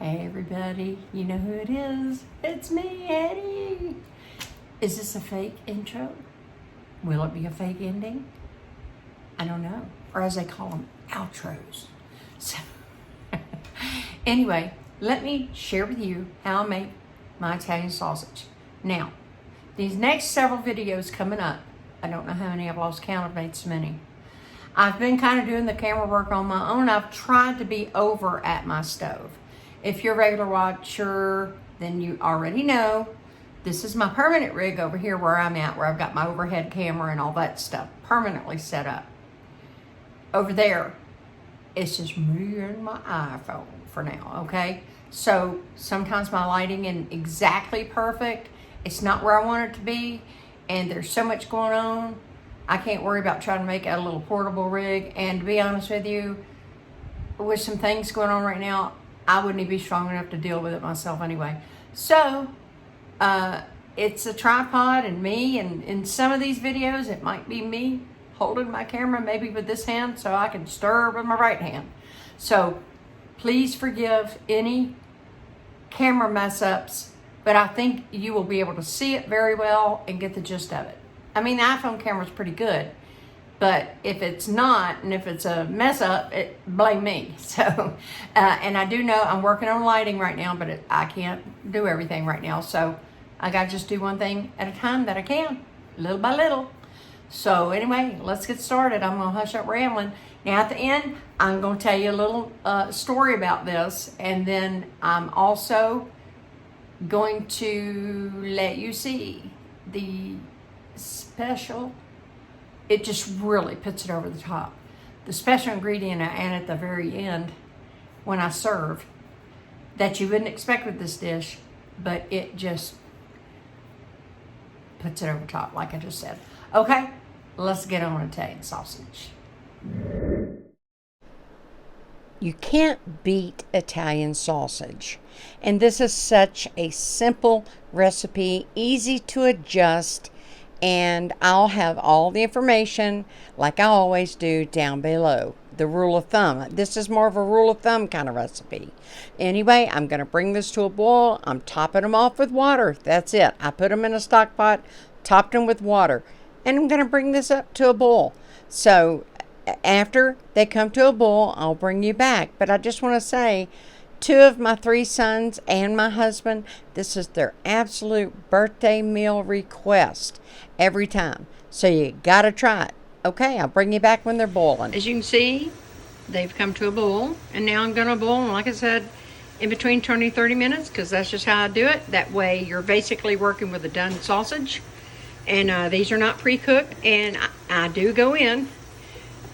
Hey everybody, you know who it is. It's me, Eddie. Is this a fake intro? Will it be a fake ending? I don't know. Or as they call them, outros. So, anyway, let me share with you how I make my Italian sausage. Now, these next several videos coming up, I don't know how many, I've lost count, I've made so many. I've been kind of doing the camera work on my own. I've tried to be over at my stove. If you're a regular watcher, then you already know this is my permanent rig over here where I'm at, where I've got my overhead camera and all that stuff permanently set up. Over there, it's just me and my iPhone for now, okay? So sometimes my lighting isn't exactly perfect. It's not where I want it to be, and there's so much going on. I can't worry about trying to make a little portable rig. And to be honest with you, with some things going on right now, I wouldn't even be strong enough to deal with it myself anyway. So, it's a tripod and me, and in some of these videos, it might be me holding my camera, maybe with this hand, so I can stir with my right hand. So, please forgive any camera mess ups, but I think you will be able to see it very well and get the gist of it. I mean, the iPhone camera is pretty good, but if it's not, and if it's a mess up, blame me. So, and I do know I'm working on lighting right now, but I can't do everything right now. So I got to just do one thing at a time that I can, little by little. So anyway, let's get started. I'm going to hush up rambling. Now at the end, I'm going to tell you a little story about this. And then I'm also going to let you see the special, it just really puts it over the top. The special ingredient I add at the very end when I serve that you wouldn't expect with this dish, but it just puts it over top, like I just said. Okay, let's get on Italian sausage. You can't beat Italian sausage. And this is such a simple recipe, easy to adjust, and I'll have all the information, like I always do, down below. The rule of thumb. This is more of a rule of thumb kind of recipe. Anyway, I'm going to bring this to a boil. I'm topping them off with water. That's it. I put them in a stock pot, topped them with water, and I'm going to bring this up to a boil. So after they come to a boil, I'll bring you back. But I just want to say, 2 of my 3 sons and my husband, this is their absolute birthday meal request every time. So you gotta try it. Okay, I'll bring you back when they're boiling. As you can see, they've come to a boil, and now I'm gonna boil them, like I said, in between 20 and 30 minutes, because that's just how I do it. That way you're basically working with a done sausage. And these are not pre-cooked, and I do go in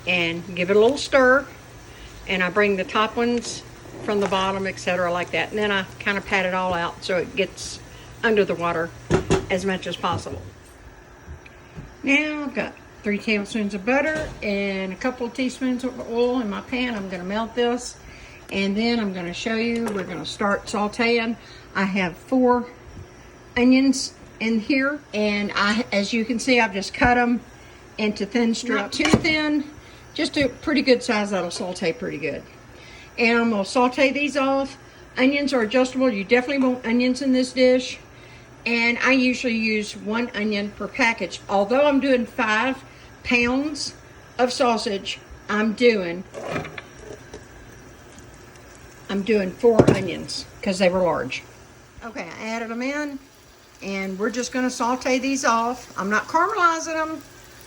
and give it a little stir, and I bring the top ones from the bottom, etc., like that, and then I kind of pat it all out so it gets under the water as much as possible. Now I've got 3 tablespoons of butter and a couple of teaspoons of oil in my pan. I'm going to melt this, and then I'm going to show you, we're going to start sauteing. I have 4 onions in here, and as you can see, I've just cut them into thin strips. Not too thin, just a pretty good size that'll saute pretty good. And I'm going to saute these off. Onions are adjustable. You definitely want onions in this dish. And I usually use 1 onion per package. Although I'm doing 5 pounds of sausage, I'm doing 4 onions because they were large. Okay, I added them in, and we're just going to saute these off. I'm not caramelizing them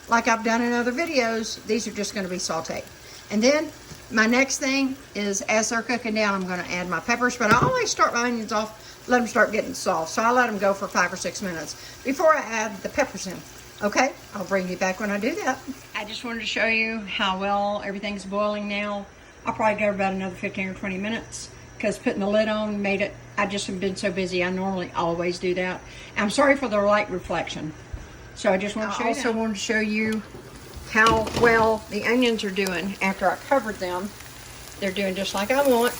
like I've done in other videos. These are just going to be sauteed. And then my next thing is, as they're cooking down, I'm going to add my peppers, but I always start my onions off, let them start getting soft. So I let them go for 5 or 6 minutes before I add the peppers in. Okay, I'll bring you back when I do that. I just wanted to show you how well everything's boiling now. I'll probably go about another 15 or 20 minutes because putting the lid on made it, I just have been so busy. I normally always do that. I'm sorry for the light reflection. So I just want to show you. I also wanted to show you how well the onions are doing after I covered them. They're doing just like I want.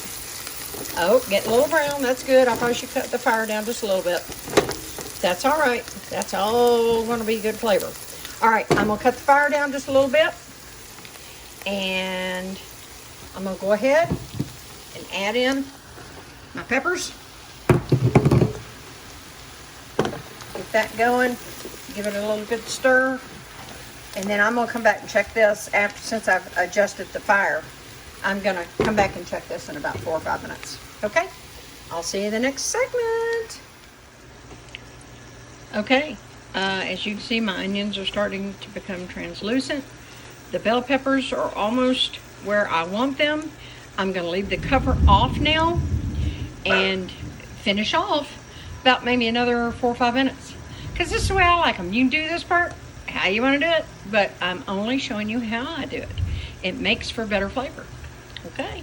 Oh, getting a little brown. That's good. I probably should cut the fire down just a little bit. That's all right. That's all going to be good flavor. All right, I'm going to cut the fire down just a little bit. And I'm going to go ahead and add in my peppers. Get that going. Give it a little good stir. And then I'm going to come back and check this after, since I've adjusted the fire. I'm going to come back and check this in about 4 or 5 minutes. Okay? I'll see you in the next segment. Okay. As you can see, my onions are starting to become translucent. The bell peppers are almost where I want them. I'm going to leave the cover off now and finish off about maybe another 4 or 5 minutes. Because this is the way I like them. You can do this part how you want to do it, but I'm only showing you how I do it. It makes for better flavor. Okay.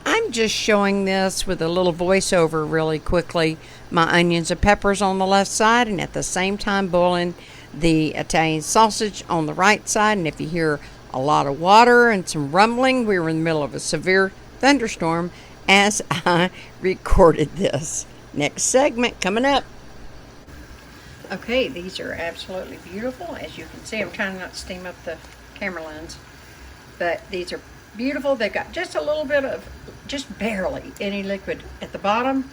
I'm just showing this with a little voiceover really quickly. My onions and peppers on the left side, and at the same time boiling the Italian sausage on the right side. And if you hear a lot of water and some rumbling, we were in the middle of a severe thunderstorm as I recorded this. Next segment coming up. Okay, these are absolutely beautiful. As you can see, I'm trying not to steam up the camera lens, but these are beautiful. They've got just a little bit of, just barely any liquid at the bottom,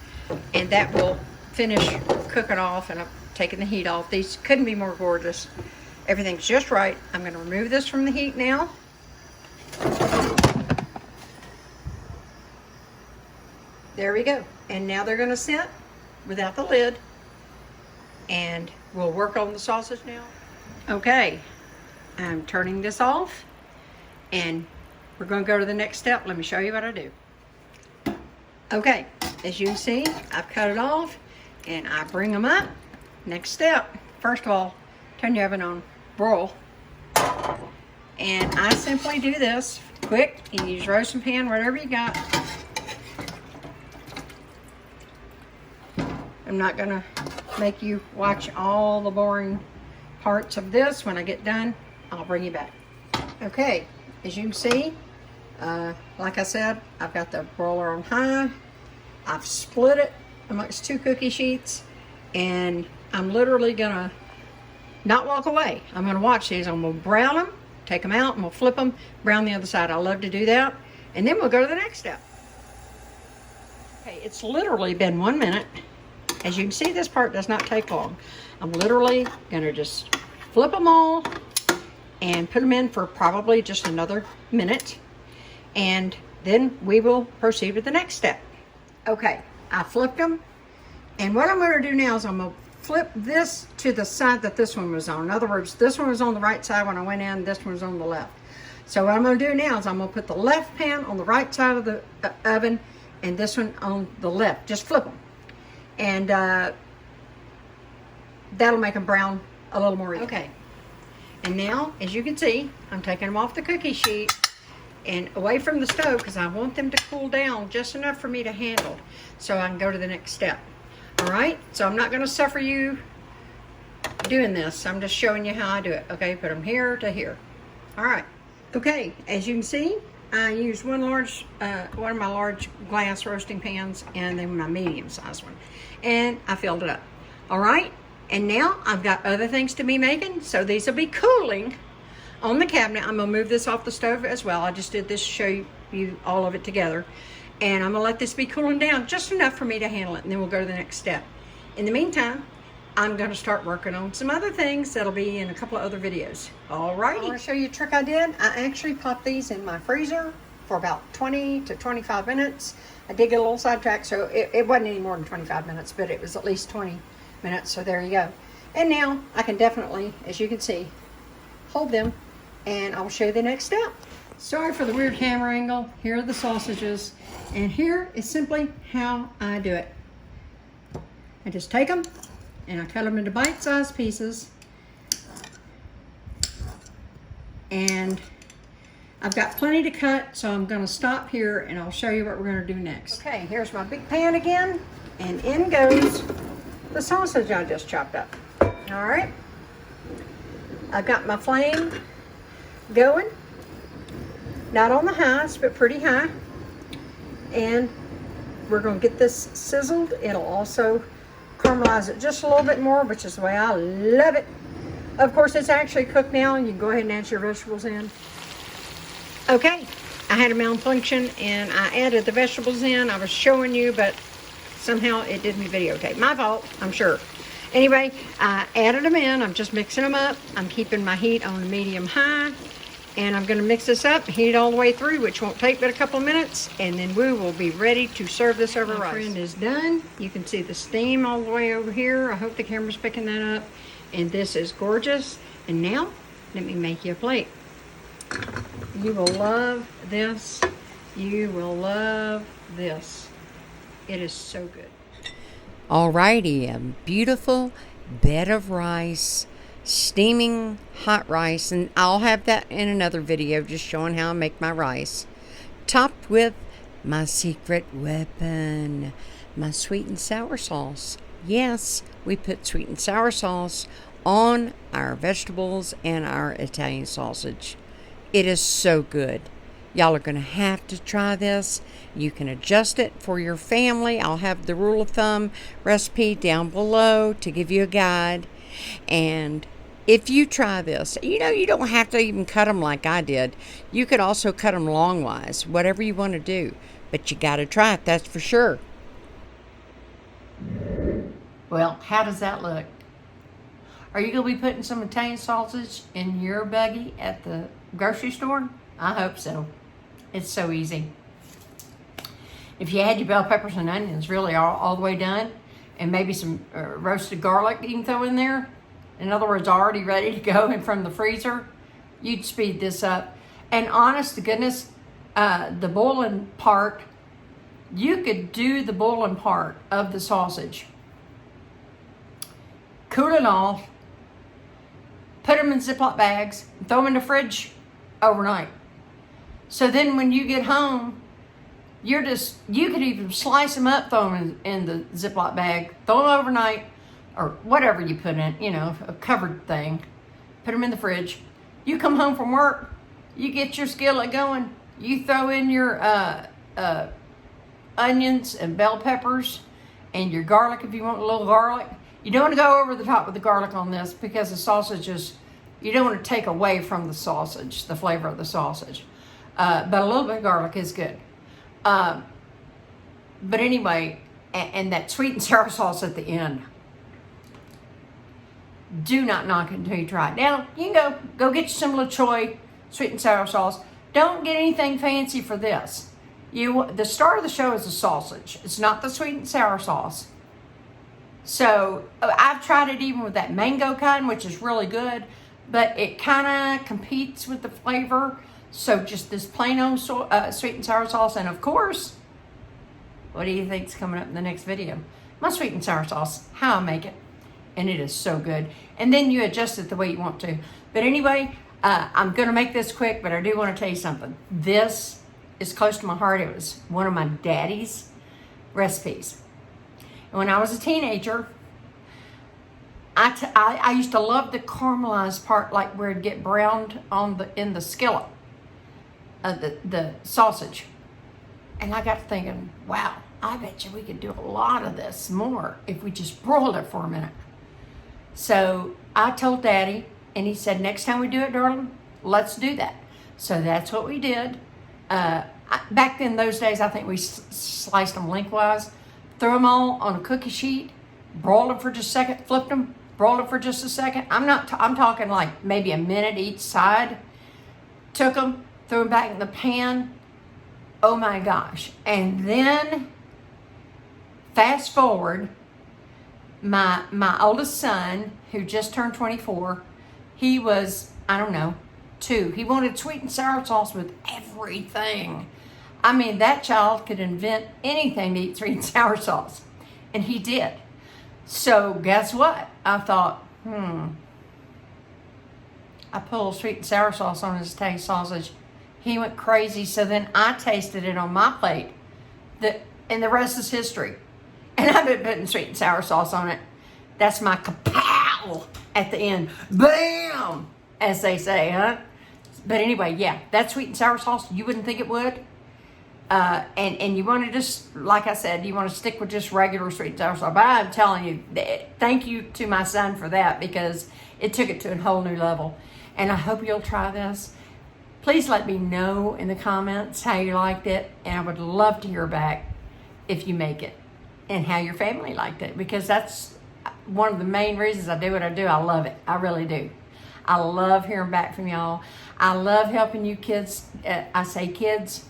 and that will finish cooking off, and I've taken the heat off. These couldn't be more gorgeous. Everything's just right. I'm going to remove this from the heat now. There we go. And now they're going to sit without the lid, and we'll work on the sausage now. Okay, I'm turning this off, and we're going to go to the next step. Let me show you what I do. Okay, as you can see, I've cut it off, and I bring them up. Next step, first of all, turn your oven on broil. And I simply do this quick. You can use roasting pan, whatever you got. I'm not gonna make you watch all the boring parts of this. When I get done, I'll bring you back. Okay, as you can see, like I said, I've got the broiler on high. I've split it amongst 2 cookie sheets, and I'm literally gonna not walk away. I'm gonna watch these. I'm gonna brown them, take them out, and we'll flip them, brown the other side. I love to do that. And then we'll go to the next step. Okay, it's literally been 1 minute. As you can see, this part does not take long. I'm literally gonna just flip them all and put them in for probably just another minute. And then we will proceed with the next step. Okay, I flipped them. And what I'm gonna do now is I'm gonna flip this to the side that this one was on. In other words, this one was on the right side when I went in, this one was on the left. So what I'm gonna do now is I'm gonna put the left pan on the right side of the oven and this one on the left. Just flip them. And that'll make them brown a little more even. Okay, and now, as you can see, I'm taking them off the cookie sheet and away from the stove because I want them to cool down just enough for me to handle so I can go to the next step. All right, so I'm not going to suffer you doing this. I'm just showing you how I do it. Okay, put them here to here. All right. Okay, as you can see, I used one of my large glass roasting pans and then my medium sized one, and I filled it up. All right, and now I've got other things to be making, so these will be cooling on the cabinet. I'm gonna move this off the stove as well. I just did this to show you all of it together, and I'm gonna let this be cooling down just enough for me to handle it, and then we'll go to the next step. In the meantime, I'm going to start working on some other things that'll be in a couple of other videos. Alrighty. I want to show you a trick I did. I actually popped these in my freezer for about 20 to 25 minutes. I did get a little sidetracked, so it wasn't any more than 25 minutes, but it was at least 20 minutes, so there you go. And now I can definitely, as you can see, hold them, and I'll show you the next step. Sorry for the weird camera angle. Here are the sausages, and here is simply how I do it. I just take them, and I cut them into bite-sized pieces, and I've got plenty to cut, so I'm going to stop here and I'll show you what we're going to do next. Okay, here's my big pan again, and in goes the sausage I just chopped up. All right, I've got my flame going, not on the highest, but pretty high, and we're going to get this sizzled. It'll also caramelize it just a little bit more, which is the way I love it. Of course, it's actually cooked now, and you can go ahead and add your vegetables in. Okay, I had a malfunction and I added the vegetables in. I was showing you, but somehow it didn't videotape. My fault, I'm sure. Anyway, I added them in. I'm just mixing them up. I'm keeping my heat on medium high. And I'm going to mix this up, heat it all the way through, which won't take but a couple of minutes. And then we will be ready to serve this over rice. My friend is done. You can see the steam all the way over here. I hope the camera's picking that up. And this is gorgeous. And now, let me make you a plate. You will love this. You will love this. It is so good. Alrighty, a beautiful bed of rice, steaming hot rice, and I'll have that in another video just showing how I make my rice, topped with my secret weapon, my sweet and sour sauce. Yes, we put sweet and sour sauce on our vegetables and our Italian sausage. It is so good. Y'all are going to have to try this. You can adjust it for your family. I'll have the rule of thumb recipe down below to give you a guide. And if you try this, you know, you don't have to even cut them like I did. You could also cut them longwise, whatever you want to do. But you got to try it, that's for sure. Well, how does that look? Are you going to be putting some Italian sausage in your buggy at the grocery store? I hope so. It's so easy. If you had your bell peppers and onions really all the way done, and maybe some roasted garlic you can throw in there, in other words, already ready to go and from the freezer, you'd speed this up. And honest to goodness, the boiling part, you could do the boiling part of the sausage, cool it off, put them in Ziploc bags, and throw them in the fridge overnight. So then when you get home, you could even slice them up, throw them in the Ziploc bag, throw them overnight, or whatever you put in, you know, a covered thing. Put them in the fridge. You come home from work, you get your skillet going, you throw in your onions and bell peppers and your garlic if you want a little garlic. You don't want to go over the top with the garlic on this because the sausage is, you don't want to take away from the sausage, the flavor of the sausage. But a little bit of garlic is good. But anyway, and that sweet and sour sauce at the end. Do not knock it until you try it. Now, you can go get you some LaChoy sweet and sour sauce. Don't get anything fancy for this. The star of the show is the sausage. It's not the sweet and sour sauce. So I've tried it even with that mango kind, which is really good, but it kind of competes with the flavor. So just this plain old sweet and sour sauce. And of course, what do you think's coming up in the next video? My sweet and sour sauce, how I make it. And it is so good. And then you adjust it the way you want to. But anyway, I'm going to make this quick, but I do want to tell you something. This is close to my heart. It was one of my daddy's recipes. And when I was a teenager, I used to love the caramelized part, like where it'd get browned in the skillet of the sausage. And I got to thinking, wow, I bet you we could do a lot of this more if we just broiled it for a minute. So I told Daddy, and he said, next time we do it, darling, let's do that. So that's what we did. Back in those days, I think we sliced them lengthwise, threw them all on a cookie sheet, broiled them for just a second, flipped them, broiled them for just a second. I'm talking like maybe a minute each side. Took them, threw them back in the pan. Oh my gosh. And then, fast forward, my oldest son, who just turned 24, he was, I don't know, 2. He wanted sweet and sour sauce with everything. I mean, that child could invent anything to eat sweet and sour sauce. And he did. So guess what? I thought, I put a little sweet and sour sauce on his Italian sausage. He went crazy. So then I tasted it on my plate. And the rest is history. And I've been putting sweet and sour sauce on it. That's my kapow at the end. Bam! As they say, huh? But anyway, yeah, that sweet and sour sauce, you wouldn't think it would. And you want to just, like I said, you want to stick with just regular sweet and sour sauce. But I'm telling you, thank you to my son for that, because it took it to a whole new level. And I hope you'll try this. Please let me know in the comments how you liked it, and I would love to hear back if you make it and how your family liked it, because that's one of the main reasons I do what I do. I love it. I really do. I love hearing back from y'all. I love helping you kids. I say kids,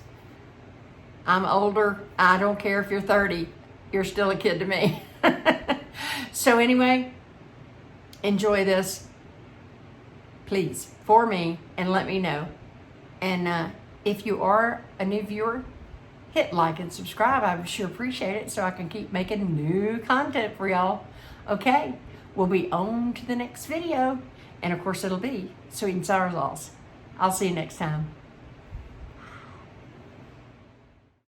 I'm older. I don't care if you're 30. You're still a kid to me. So anyway, enjoy this, please, for me, and let me know. And if you are a new viewer, hit like and subscribe. I would sure appreciate it so I can keep making new content for y'all. Okay, we'll be on to the next video. And of course it'll be sweet and sour sauce. I'll see you next time.